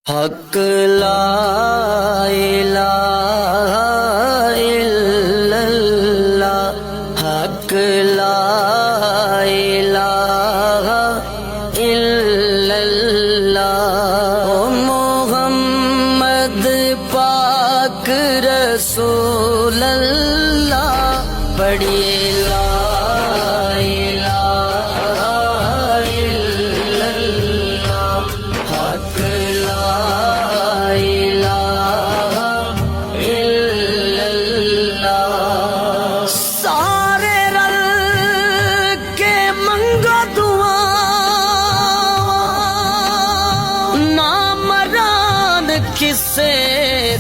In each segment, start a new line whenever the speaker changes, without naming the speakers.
हक ला इलाहा इल्लल्लाह, हक ला इलाहा इल्लल्लाह। ओ मोहम्मद पाक रसूल अल्लाह, पढ़िए ला इलाहा इल्लल्लाह, हक ला इलाहा इल्लल्लाह। सारे रल के मंगो दुआ, नामरान किसे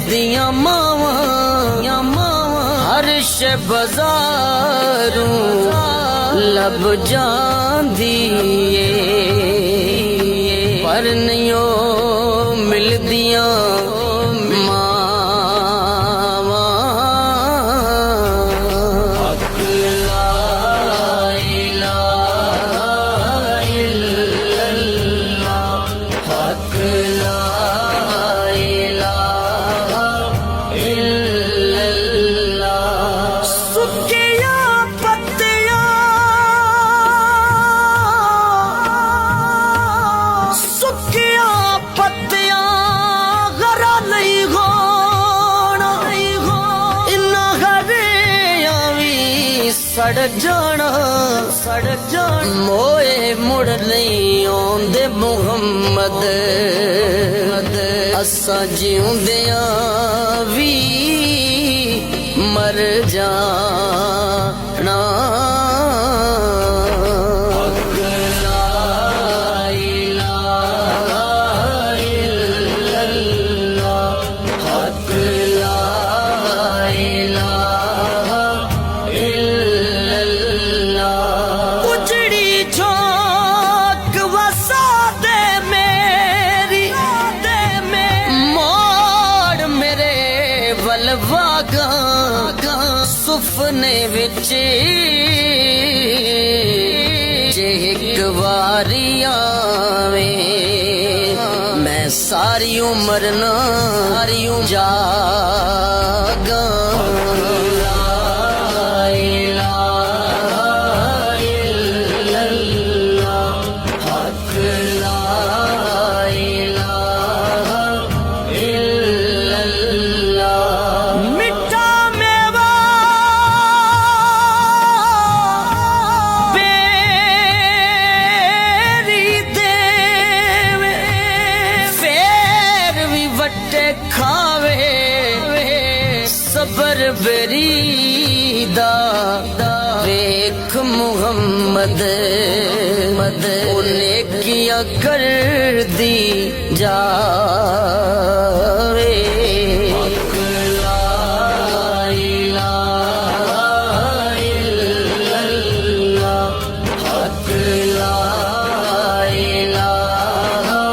दिया मावा, हर्ष बजारूं लब जांदिए, पर नहीं मिलदियां मावा। हक ला इलाहा इल्लल्लाह, हक ला इलाहा इल्लल्लाह। सुखिया पत्तियां, सुखिया पत्तियां गरा नहीं होना, इन्ना हरिया भी सड़ जाना, सड़ जाना। मोए मुड़ नहीं आंदे मुहम्मद, असा जिउंदियां भी मर जाना। हक ला इलाहा इल्लल्लाह, हक ला इलाहा इल्लल्लाह। उजड़ी झोंक वसा दे मेरी, मोड़ मेरे वलवागा, सुफने विच जे एक वारी आवे, मैं सारी उम्र ना जागा। ला इलाहा इल्लल्लाह, हक ला इलाहा इल्लल्लाह। मिठा मेवा बेरी देवे, फेर भी वट्टे खावे, सबर बेरीदा वेख मुहम्मद, उन्हें किया कर दी जावे। हक ला इलाहा इल्लल्लाह, हक ला इलाहा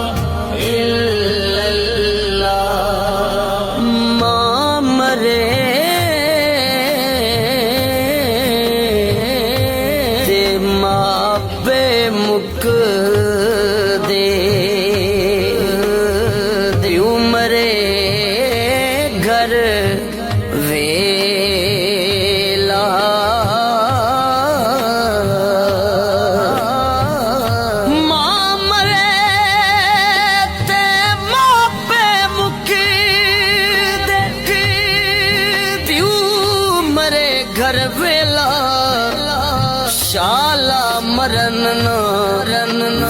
इल्लल्लाह। माँ मरे ते मापे मुक दे, उमरे घर वेला। माँ मरे ते मापे मुक दे, उमरे घर वेला। शाला मरन न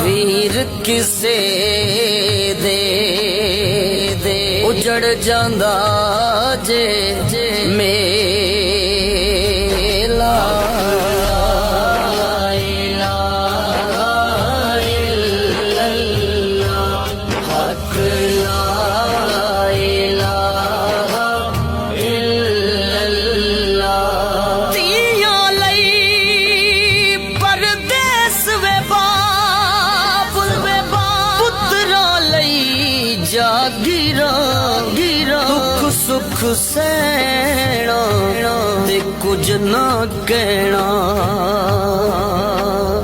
वीर किसे दे, उजड़ जांदा जे मेला। ला इलाहा इल्लल्लाह, हक ला इलाहा इल्लल्लाह। तियां लई परदेस वे बाप, पुत्रा लई जागीरा, दुख सुख सैना ते कुछ ना कहना।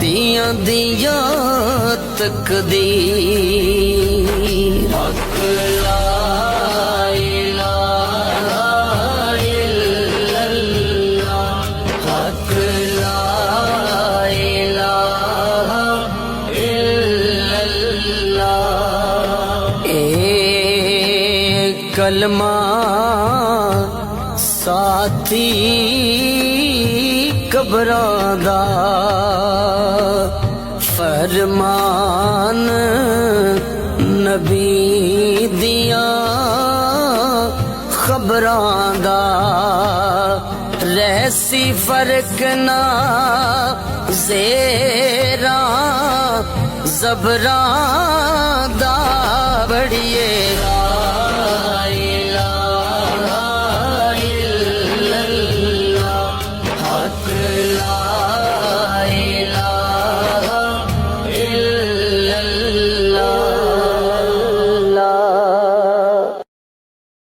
दियां दियां तकदीर, हक ला इलाहा इल्लल्लाह, हक ला इलाहा इल्लल्लाह। एक कलमा साथी कबरां दा, फरमान नबी दियां खबरां दा, रहसी फर्क ना ज़ेरां ज़बरां